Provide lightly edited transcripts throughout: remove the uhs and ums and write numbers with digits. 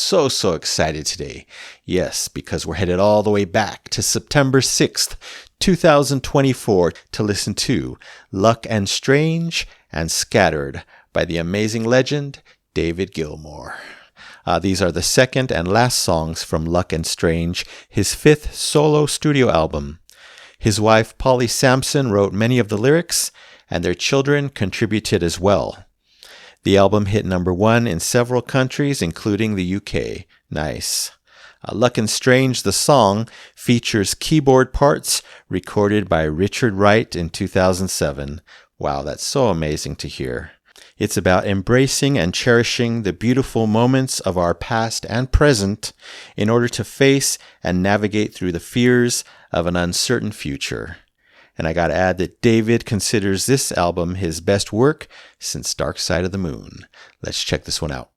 so excited today. Yes, because we're headed all the way back to September 6th, 2024 to listen to Luck and Strange and Scattered by the amazing legend David Gilmour. These are the second and last songs from Luck and Strange, his fifth solo studio album. His wife Polly Sampson wrote many of the lyrics, and their children contributed as well. The album hit number 1 in several countries, including the UK. Nice. Luck and Strange, the song, features keyboard parts recorded by Richard Wright in 2007. Wow, that's so amazing to hear. It's about embracing and cherishing the beautiful moments of our past and present in order to face and navigate through the fears of an uncertain future. And I gotta add that David considers this album his best work since Dark Side of the Moon. Let's check this one out.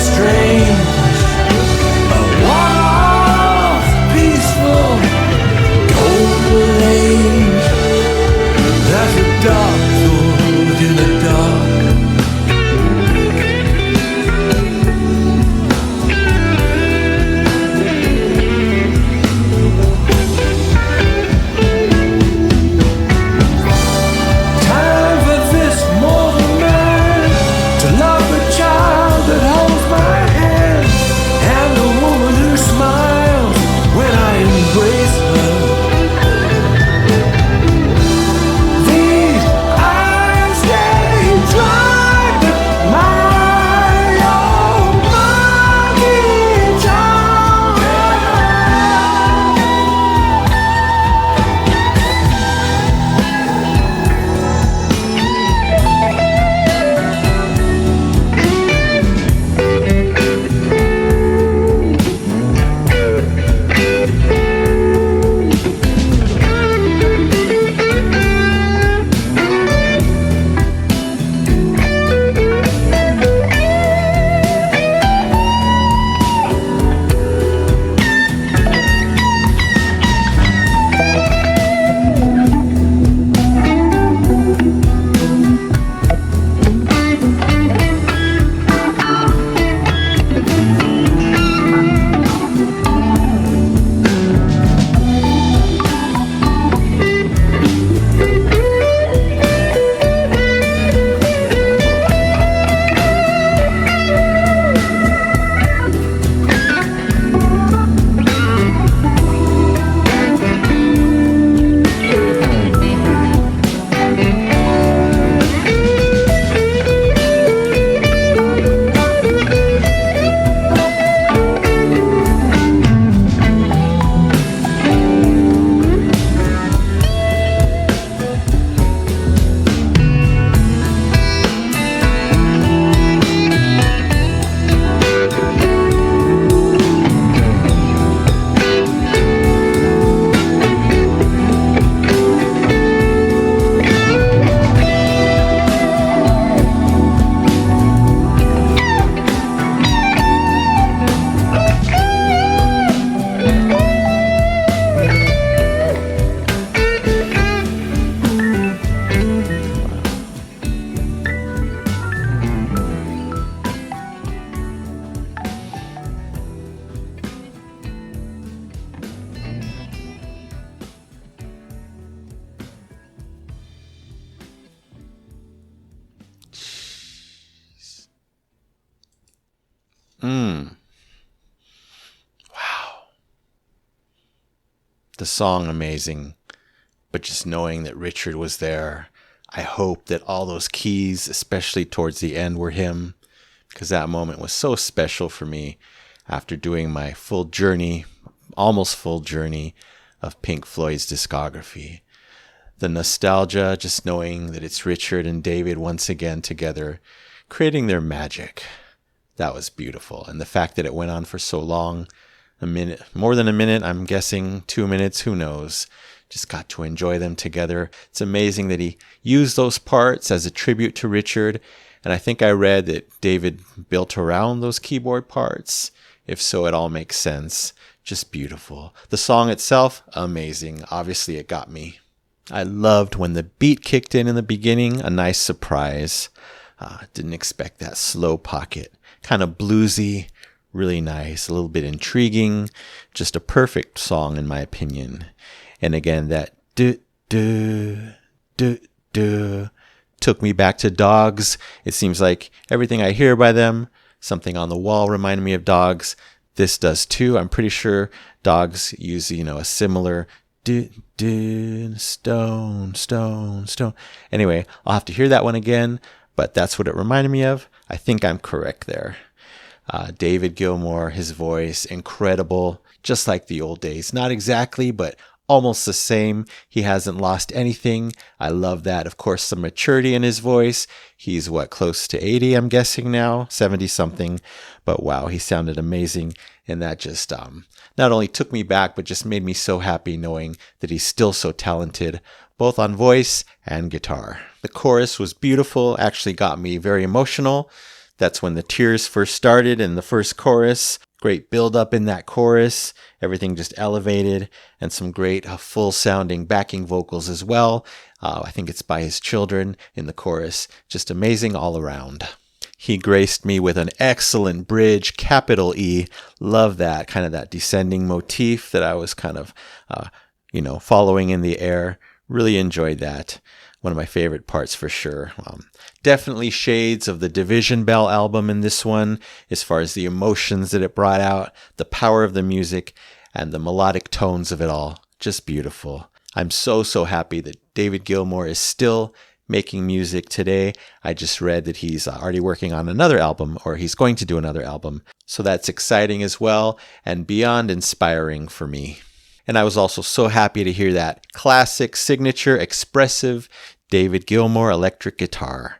Strange, a one-off, peaceful Wow. The song amazing, but just knowing that Richard was there, I hope that all those keys, especially towards the end, were him, because that moment was so special for me after doing my full journey, almost full journey of Pink Floyd's discography. The nostalgia, just knowing that it's Richard and David once again together, creating their magic. That was beautiful. And the fact that it went on for so long, a minute, more than a minute, I'm guessing 2 minutes, who knows. Just got to enjoy them together. It's amazing that he used those parts as a tribute to Richard. And I think I read that David built around those keyboard parts. If so, it all makes sense. Just beautiful. The song itself, amazing. Obviously, it got me. I loved when the beat kicked in the beginning. A nice surprise. Didn't expect that slow pocket. Kind of bluesy. Really nice. A little bit intriguing. Just a perfect song in my opinion. And again, that took me back to Dogs. It seems like everything I hear by them, something on the wall reminded me of Dogs. This does too. I'm pretty sure Dogs use, a similar stone. Anyway, I'll have to hear that one again, but that's what it reminded me of. I think I'm correct there. David Gilmour, his voice, incredible, just like the old days. Not exactly, but almost the same. He hasn't lost anything. I love that. Of course, some maturity in his voice. He's close to 80, I'm guessing now, 70 something. But wow, he sounded amazing. And that just not only took me back, but just made me so happy knowing that he's still so talented, both on voice and guitar. The chorus was beautiful, actually got me very emotional. That's when the tears first started in the first chorus. Great build up in that chorus. Everything just elevated, and some great full sounding backing vocals as well. I think it's by his children in the chorus. Just amazing all around. He graced me with an excellent bridge, capital E. Love that, kind of that descending motif that I was kind of, following in the air. Really enjoyed that. One of my favorite parts for sure. Definitely shades of the Division Bell album in this one, as far as the emotions that it brought out, the power of the music, and the melodic tones of it all. Just beautiful. I'm so happy that David Gilmour is still making music today. I just read that he's already working on another album, or he's going to do another album. So that's exciting as well, and beyond inspiring for me. And I was also so happy to hear that classic, signature, expressive David Gilmour electric guitar.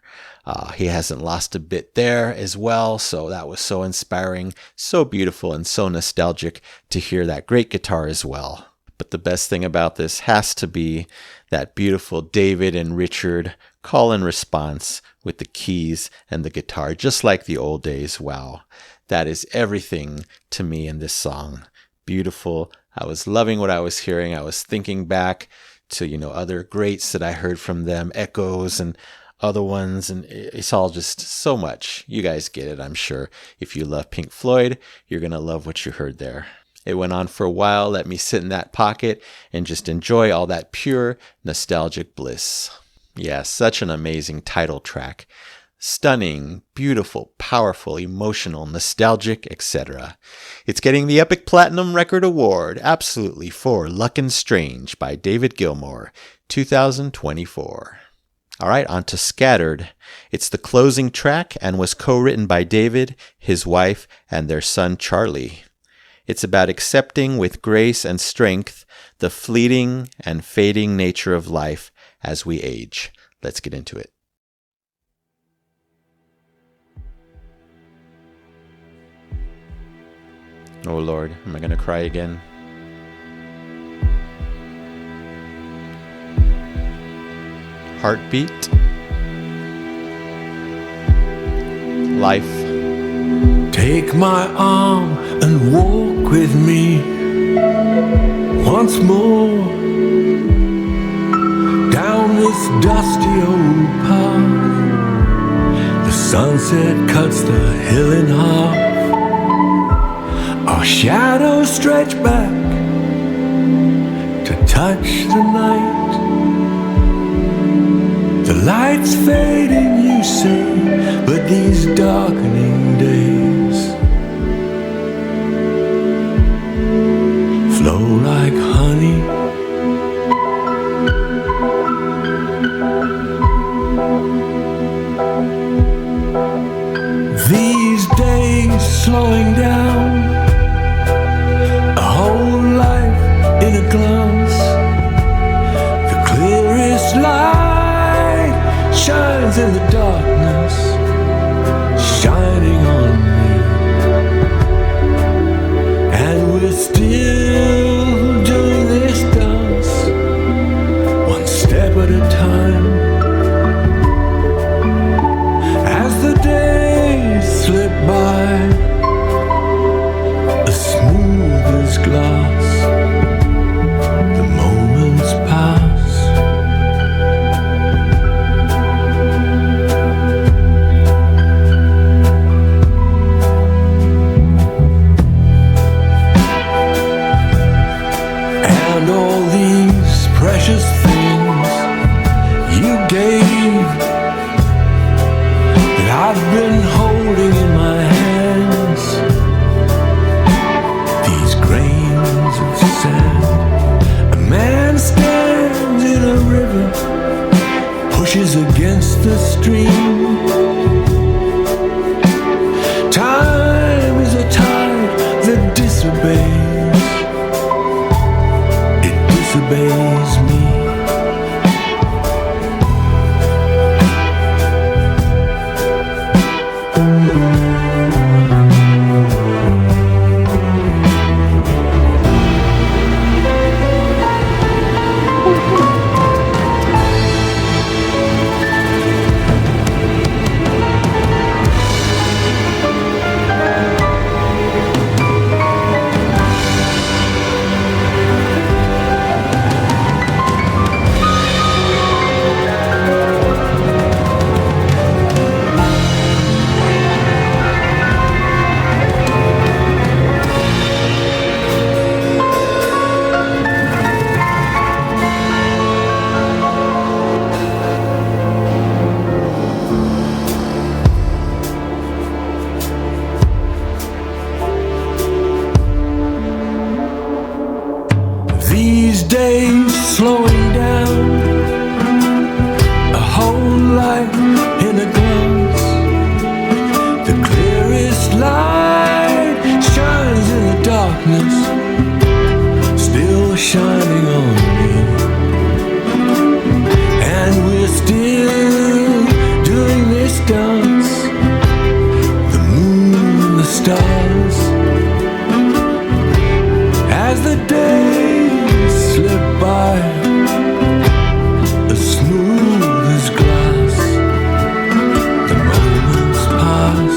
He hasn't lost a bit there as well, so that was so inspiring, so beautiful, and so nostalgic to hear that great guitar as well. But the best thing about this has to be that beautiful David and Richard call and response with the keys and the guitar, just like the old days. Wow, that is everything to me in this song. Beautiful. I was loving what I was hearing. I was thinking back to, other greats that I heard from them, Echoes and other ones, and it's all just so much. You guys get it, I'm sure. If you love Pink Floyd, you're going to love what you heard there. It went on for a while. Let me sit in that pocket and just enjoy all that pure, nostalgic bliss. Yeah, such an amazing title track. Stunning, beautiful, powerful, emotional, nostalgic, etc. It's getting the Epic Platinum Record Award, absolutely, for Luck and Strange by David Gilmour, 2024. All right, on to Scattered. It's the closing track and was co-written by David, his wife, and their son Charlie. It's about accepting with grace and strength the fleeting and fading nature of life as we age. Let's get into it. Oh Lord, am I going to cry again? Heartbeat. Life. Take my arm and walk with me once more down this dusty old path. The sunset cuts the hill in half. Our shadows stretch back to touch the night. The light's fading, you say, but these darkening days These days slowing down, a whole life in a glance. The clearest light shines in the darkness, shining on me. And we're still doing this dance, one step at a time. As the days slip by, as smooth as glass, the moments pass. And all these precious things you gave, that I've been holding in my hands, these grains of sand. A man stands in a river, pushes against the stream. Time is a tide that disobeys, it disobeys me. These days slowing down, a whole life in a glance. The clearest light shines in the darkness, still shining on me. And we're still doing this dance, the moon, the stars. As the days slip by, as smooth as glass, the moments pass.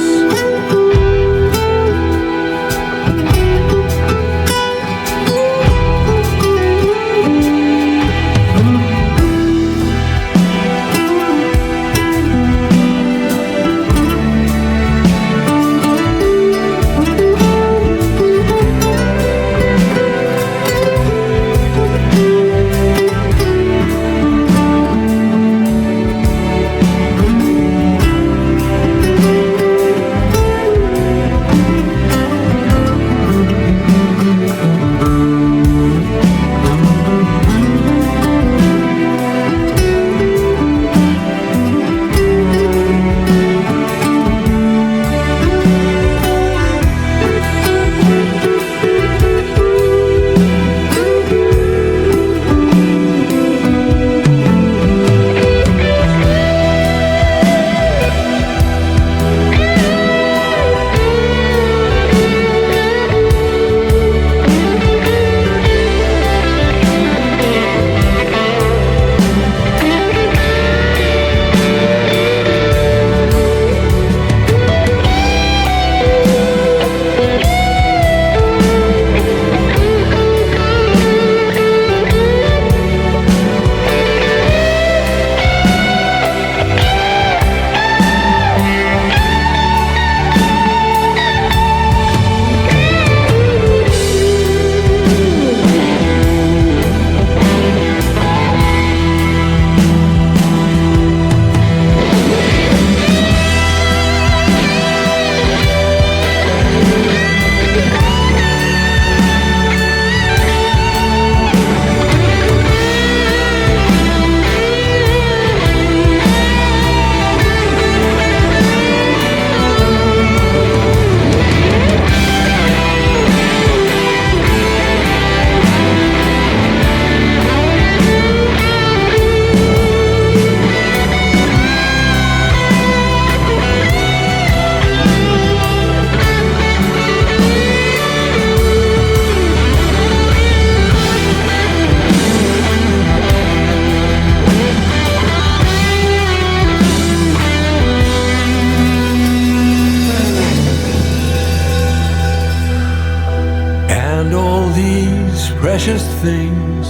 And all these precious things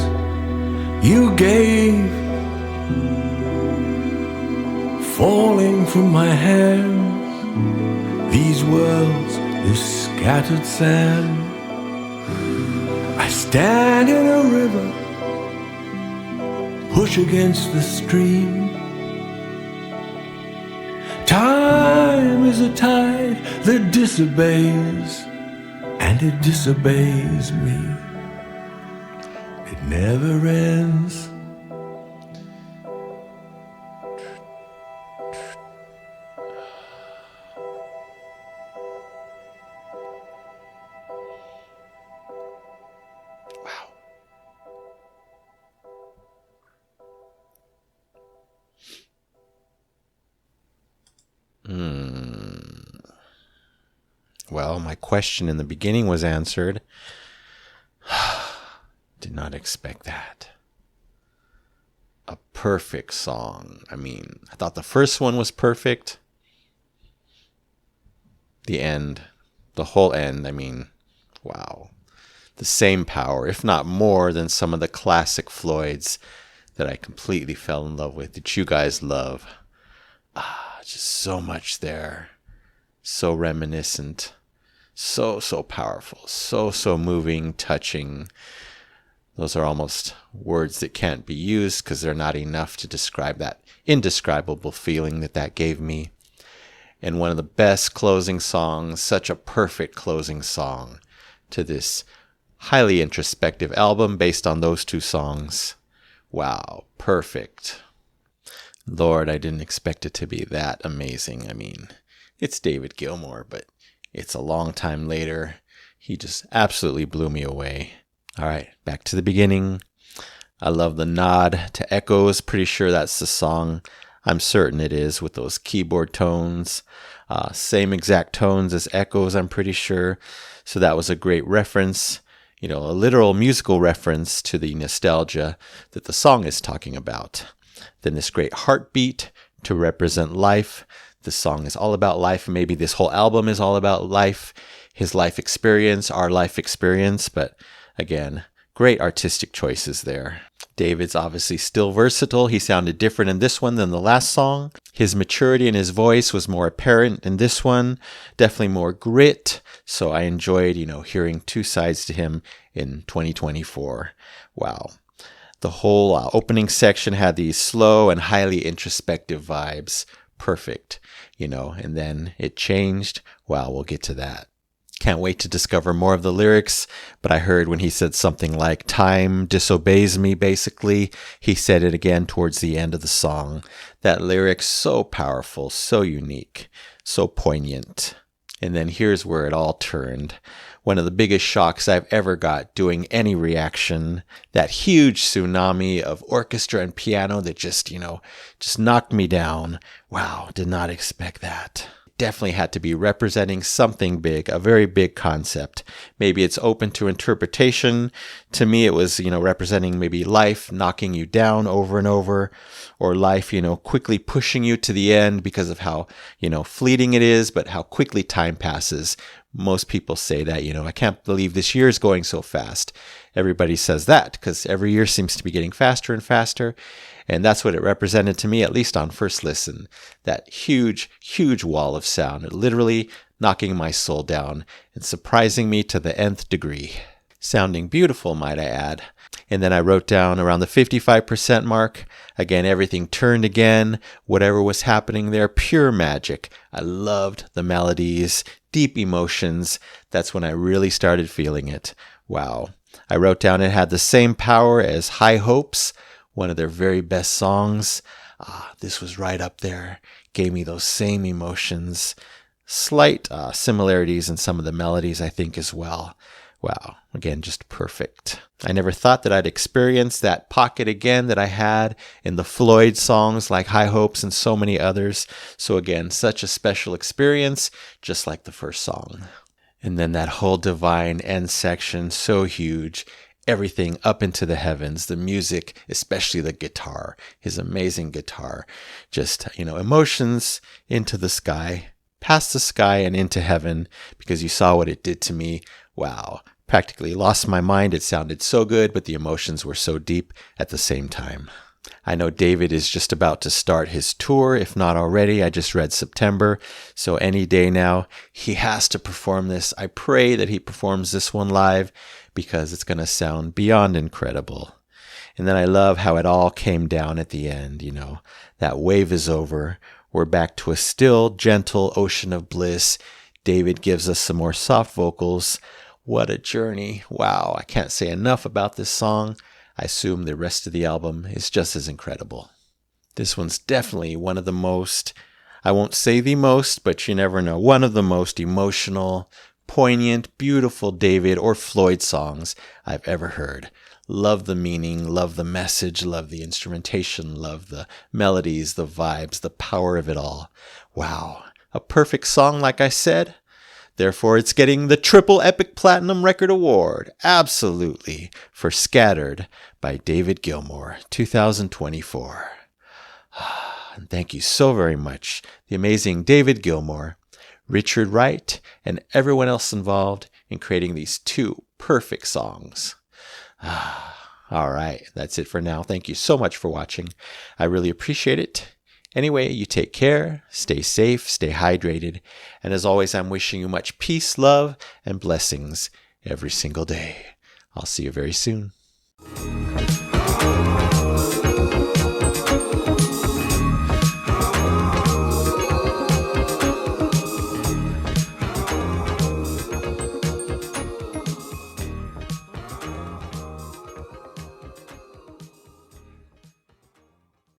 you gave, falling from my hands, these worlds is scattered sand. I stand in a river, push against the stream. Time is a tide that disobeys, and it disobeys me. It never ends. Well, my question in the beginning was answered. Did not expect that. A perfect song. I mean, I thought the first one was perfect. The end, the whole end, I mean, wow. The same power, if not more, than some of the classic Floyds that I completely fell in love with, that you guys love. Just so much there. So reminiscent. So powerful. So moving, touching. Those are almost words that can't be used because they're not enough to describe that indescribable feeling that gave me. And one of the best closing songs, such a perfect closing song to this highly introspective album based on those two songs. Wow, perfect. Lord, I didn't expect it to be that amazing. I mean, it's David Gilmour, but it's a long time later. He just absolutely blew me away. All right, back to the beginning. I love the nod to Echoes. Pretty sure that's the song. I'm certain it is, with those keyboard tones. Same exact tones as Echoes, I'm pretty sure. So that was a great reference. You know, a literal musical reference to the nostalgia that the song is talking about. Then this great heartbeat to represent life. The song is all about life. Maybe this whole album is all about life, his life experience, our life experience. But again, great artistic choices there. David's obviously still versatile. He sounded different in this one than the last song. His maturity in his voice was more apparent in this one. Definitely more grit. So I enjoyed, hearing two sides to him in 2024. Wow. The whole opening section had these slow and highly introspective vibes. Perfect, and then it changed. Wow, we'll get to that. Can't wait to discover more of the lyrics, but I heard when he said something like, time disobeys me, basically, he said it again towards the end of the song. That lyric, so powerful, so unique, so poignant. And then here's where it all turned. One of the biggest shocks I've ever got doing any reaction. That huge tsunami of orchestra and piano that just knocked me down. Wow, did not expect that. Definitely had to be representing something big, a very big concept. Maybe it's open to interpretation. To me, it was, representing maybe life knocking you down over and over, or life, quickly pushing you to the end because of how, fleeting it is, but how quickly time passes. Most people say that, I can't believe this year is going so fast. Everybody says that because every year seems to be getting faster and faster. And that's what it represented to me, at least on first listen. That huge, huge wall of sound, literally knocking my soul down and surprising me to the nth degree. Sounding beautiful, might I add. And then I wrote down around the 55% mark. Again, everything turned again. Whatever was happening there, pure magic. I loved the melodies, deep emotions. That's when I really started feeling it. Wow. I wrote down it had the same power as High Hopes, one of their very best songs. This was right up there. Gave me those same emotions. Slight similarities in some of the melodies, I think, as well. Wow. Again, just perfect. I never thought that I'd experience that pocket again that I had in the Floyd songs like High Hopes and so many others. So again, such a special experience, just like the first song. And then that whole divine end section, so huge. Everything up into the heavens, the music, especially the guitar, his amazing guitar. Just, emotions into the sky, past the sky and into heaven, because you saw what it did to me. Wow, Practically lost my mind. It sounded so good, but the emotions were so deep at the same time. I know David is just about to start his tour, if not already. I just read September, so any day now he has to perform this. I pray that he performs this one live because it's going to sound beyond incredible. And then I love how it all came down at the end. That wave is over. We're back to a still, gentle ocean of bliss. David gives us some more soft vocals. What a journey. Wow, I can't say enough about this song. I assume the rest of the album is just as incredible. This one's definitely one of the most, I won't say the most, but you never know, one of the most emotional, poignant, beautiful David or Floyd songs I've ever heard. Love the meaning, love the message, love the instrumentation, love the melodies, the vibes, the power of it all. Wow, a perfect song like I said. Therefore, it's getting the Triple Epic Platinum Record Award, absolutely, for Scattered by David Gilmour, 2024. And thank you so very much, the amazing David Gilmour, Richard Wright, and everyone else involved in creating these two perfect songs. All right, that's it for now. Thank you so much for watching. I really appreciate it. Anyway, you take care, stay safe, stay hydrated, and as always, I'm wishing you much peace, love, and blessings every single day. I'll see you very soon.